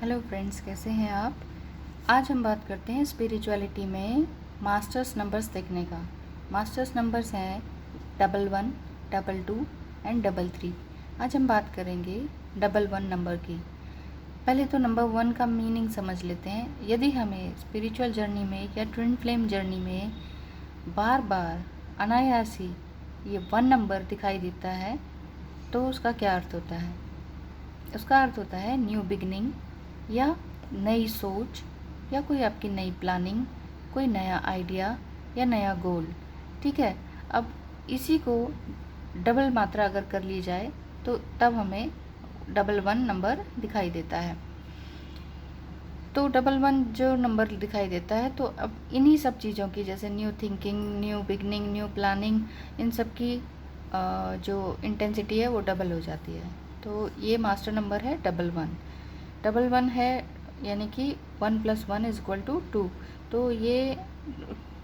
Hello friends, कैसे हैं आप। आज हम बात करते हैं स्पिरिचुअलिटी में मास्टर्स नंबर्स देखने का। मास्टर्स नंबर्स हैं 11, 22 एंड 33। आज हम बात करेंगे 11 नंबर की। पहले तो नंबर 1 का मीनिंग समझ लेते हैं। यदि हमें स्पिरिचुअल जर्नी में या ट्विन फ्लेम जर्नी में बार बार अनायास ही ये 1 नंबर दिखाई देता है तो उसका क्या अर्थ होता है। उसका अर्थ होता है न्यू बिगनिंग या नई सोच या कोई आपकी नई प्लानिंग, कोई नया आइडिया या नया गोल। ठीक है, अब इसी को डबल मात्रा अगर कर ली जाए तो तब हमें 11 नंबर दिखाई देता है। तो 11 जो नंबर दिखाई देता है, तो अब इन्हीं सब चीज़ों की, जैसे new thinking, new beginning, new planning, इन सब की जो इंटेंसिटी है वो डबल हो जाती है। तो ये मास्टर नंबर है 11। 11 है यानी कि 1 + 1 = 2। तो ये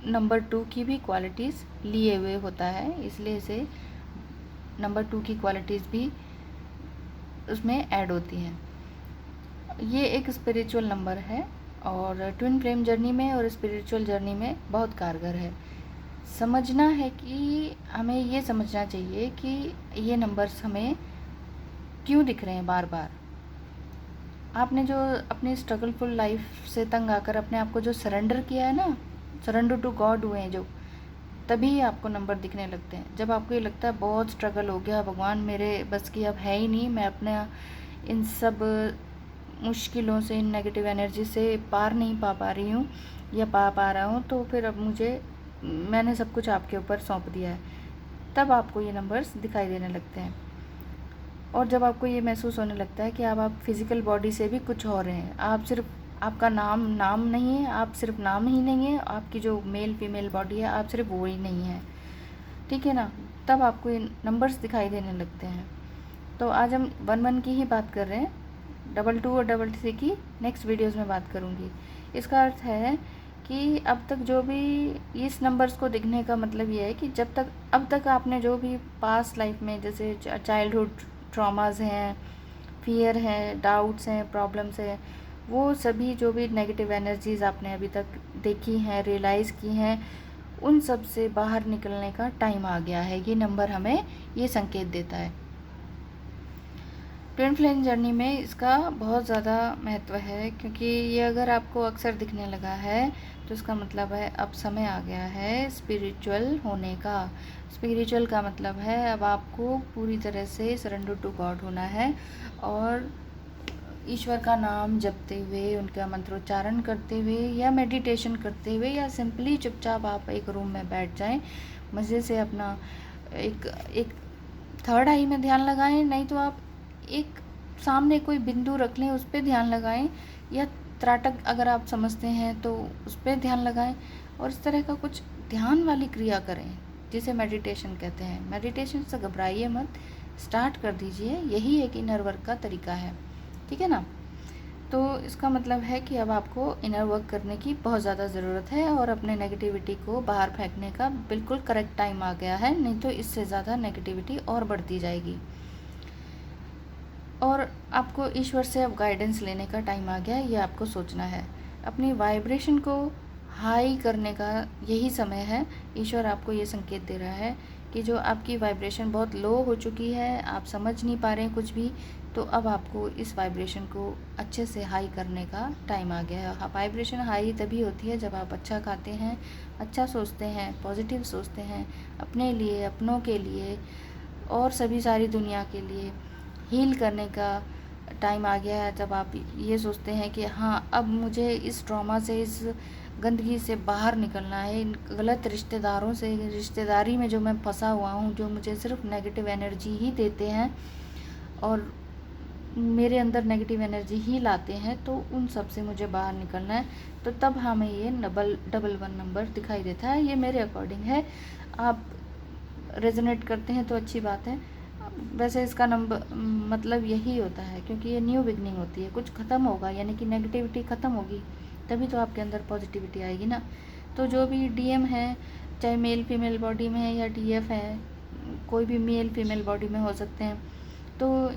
नंबर 2 की भी क्वालिटीज़ लिए हुए होता है, इसलिए इसे नंबर 2 की क्वालिटीज़ भी उसमें ऐड होती हैं। ये एक स्पिरिचुअल नंबर है और ट्विन फ्लेम जर्नी में और स्पिरिचुअल जर्नी में बहुत कारगर है। समझना है कि हमें ये समझना चाहिए कि ये नंबर्स हमें क्यों दिख रहे हैं बार बार। आपने जो अपनी स्ट्रगलफुल लाइफ से तंग आकर अपने आप को जो सरेंडर किया है ना, सरेंडर टू गॉड हुए हैं जो, तभी आपको नंबर दिखने लगते हैं। जब आपको ये लगता है बहुत स्ट्रगल हो गया, भगवान मेरे बस की अब है ही नहीं, मैं अपने इन सब मुश्किलों से, इन नेगेटिव एनर्जी से पार नहीं पा रही हूँ या पा रहा हूँ, तो फिर अब मैंने सब कुछ आपके ऊपर सौंप दिया है, तब आपको ये नंबर्स दिखाई देने लगते हैं। और जब आपको ये महसूस होने लगता है कि आप फिज़िकल बॉडी से भी कुछ और हैं, आप सिर्फ, आपका नाम नहीं है, आप सिर्फ नाम ही नहीं है, आपकी जो मेल फीमेल बॉडी है आप सिर्फ वो ही नहीं है, ठीक है ना, तब आपको ये नंबर्स दिखाई देने लगते हैं। तो आज हम 11 की ही बात कर रहे हैं, 22 और 33 की नेक्स्ट वीडियोस में बात करूँगी। इसका अर्थ है कि अब तक जो भी इस नंबर्स को दिखने का मतलब ये है कि अब तक आपने जो भी पास्ट लाइफ में, जैसे चाइल्डहुड ट्रॉमास हैं, फियर है, डाउट्स हैं, प्रॉब्लम्स हैं, वो सभी जो भी नेगेटिव एनर्जीज़ आपने अभी तक देखी हैं, रियलाइज़ की हैं, उन सब से बाहर निकलने का टाइम आ गया है। ये नंबर हमें ये संकेत देता है। ट्विन फ्लेम जर्नी में इसका बहुत ज़्यादा महत्व है, क्योंकि ये अगर आपको अक्सर दिखने लगा है तो इसका मतलब है अब समय आ गया है स्पिरिचुअल होने का। स्पिरिचुअल का मतलब है अब आपको पूरी तरह से सरेंडर टू गॉड होना है और ईश्वर का नाम जपते हुए, उनका मंत्रोच्चारण करते हुए या मेडिटेशन करते हुए या सिंपली चुपचाप आप एक रूम में बैठ जाएं, मज़े से अपना एक थर्ड आई में ध्यान लगाएं, नहीं तो आप एक सामने कोई बिंदु रख लें, उस पर ध्यान लगाएं, या त्राटक अगर आप समझते हैं तो उस पर ध्यान लगाएं और इस तरह का कुछ ध्यान वाली क्रिया करें जिसे मेडिटेशन कहते हैं। मेडिटेशन से घबराइए मत, स्टार्ट कर दीजिए, यही एक इनर वर्क का तरीका है, ठीक है ना। तो इसका मतलब है कि अब आपको इनर वर्क करने की बहुत ज़्यादा ज़रूरत है और अपने नेगेटिविटी को बाहर फेंकने का बिल्कुल करेक्ट टाइम आ गया है, नहीं तो इससे ज़्यादा नेगेटिविटी और बढ़ती जाएगी। और आपको ईश्वर से अब गाइडेंस लेने का टाइम आ गया है, ये आपको सोचना है। अपनी वाइब्रेशन को हाई करने का यही समय है। ईश्वर आपको ये संकेत दे रहा है कि जो आपकी वाइब्रेशन बहुत लो हो चुकी है, आप समझ नहीं पा रहे हैं कुछ भी, तो अब आपको इस वाइब्रेशन को अच्छे से हाई करने का टाइम आ गया है। वाइब्रेशन हाई तभी होती है जब आप अच्छा खाते हैं, अच्छा सोचते हैं, पॉजिटिव सोचते हैं, अपने लिए, अपनों के लिए और सभी सारी दुनिया के लिए। हील करने का टाइम आ गया है जब आप ये सोचते हैं कि हाँ, अब मुझे इस ट्रॉमा से, इस गंदगी से बाहर निकलना है, इन गलत रिश्तेदारों से, रिश्तेदारी में जो मैं फंसा हुआ हूँ, जो मुझे सिर्फ नेगेटिव एनर्जी ही देते हैं और मेरे अंदर नेगेटिव एनर्जी ही लाते हैं, तो उन सब से मुझे बाहर निकलना है। तो तब हमें ये 11 नंबर दिखाई देता है। ये मेरे अकॉर्डिंग है, आप रेजोनेट करते हैं तो अच्छी बात है। वैसे इसका नंबर मतलब यही होता है, क्योंकि ये न्यू बिगनिंग होती है, कुछ ख़त्म होगा, यानी कि नेगेटिविटी ख़त्म होगी, तभी तो आपके अंदर पॉजिटिविटी आएगी ना। तो जो भी डीएम है, चाहे मेल फीमेल बॉडी में है या डीएफ है, कोई भी मेल फीमेल बॉडी में हो सकते हैं, तो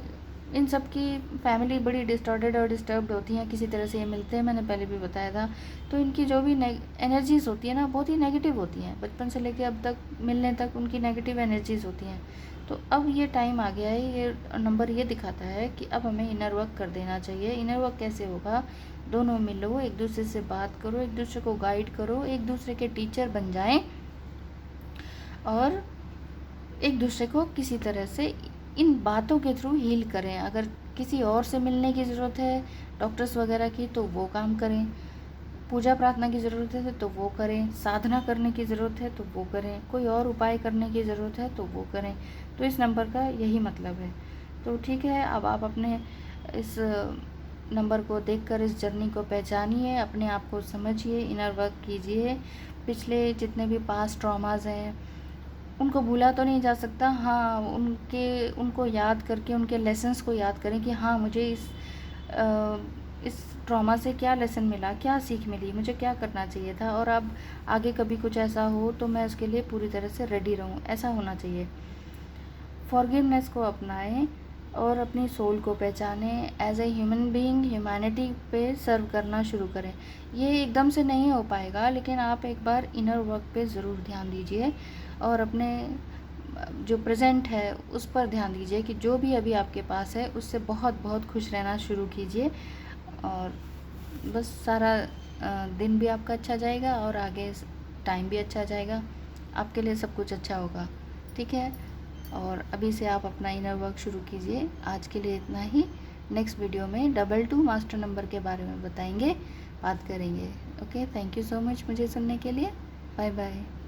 इन सब की फैमिली बड़ी डिस्टॉर्टेड और डिस्टर्ब्ड होती हैं, किसी तरह से ये मिलते हैं, मैंने पहले भी बताया था। तो इनकी जो भी एनर्जीज़ होती है ना, बहुत ही नेगेटिव होती हैं, बचपन से लेके अब तक मिलने तक उनकी नेगेटिव एनर्जीज़ होती हैं। तो अब ये टाइम आ गया है, ये नंबर ये दिखाता है कि अब हमें इनर वर्क कर देना चाहिए। इनर वर्क कैसे होगा? दोनों मिलो, एक दूसरे से बात करो, एक दूसरे को गाइड करो, एक दूसरे के टीचर बन जाएं और एक दूसरे को किसी तरह से इन बातों के थ्रू हील करें। अगर किसी और से मिलने की ज़रूरत है, डॉक्टर्स वगैरह की, तो वो काम करें। पूजा प्रार्थना की ज़रूरत है तो वो करें, साधना करने की ज़रूरत है तो वो करें, कोई और उपाय करने की ज़रूरत है तो वो करें। तो इस नंबर का यही मतलब है। तो ठीक है, अब आप अपने इस नंबर को देखकर इस जर्नी को पहचानिए, अपने आप को समझिए, इनर वर्क कीजिए। पिछले जितने भी पास्ट ट्रॉमास हैं उनको भूला तो नहीं जा सकता, हाँ उनको याद करके उनके लेसन्स को याद करें कि हाँ मुझे इस ट्रॉमा से क्या लेसन मिला, क्या सीख मिली, मुझे क्या करना चाहिए था, और अब आगे कभी कुछ ऐसा हो तो मैं उसके लिए पूरी तरह से रेडी रहूँ, ऐसा होना चाहिए। फॉरगिवनेस को अपनाएं और अपनी सोल को पहचानें। As a human being humanity पे सर्व करना शुरू करें। ये एकदम से नहीं हो पाएगा, लेकिन आप एक बार इनर वर्क पे ज़रूर ध्यान दीजिए और अपने जो प्रेजेंट है उस पर ध्यान दीजिए कि जो भी अभी आपके पास है उससे बहुत बहुत खुश रहना शुरू कीजिए, और बस सारा दिन भी आपका अच्छा जाएगा और आगे टाइम भी अच्छा जाएगा, आपके लिए सब कुछ अच्छा होगा। ठीक है, और अभी से आप अपना इनर वर्क शुरू कीजिए। आज के लिए इतना ही। नेक्स्ट वीडियो में 22 मास्टर नंबर के बारे में बताएंगे, बात करेंगे। Okay, thank you so much मुझे सुनने के लिए। Bye bye.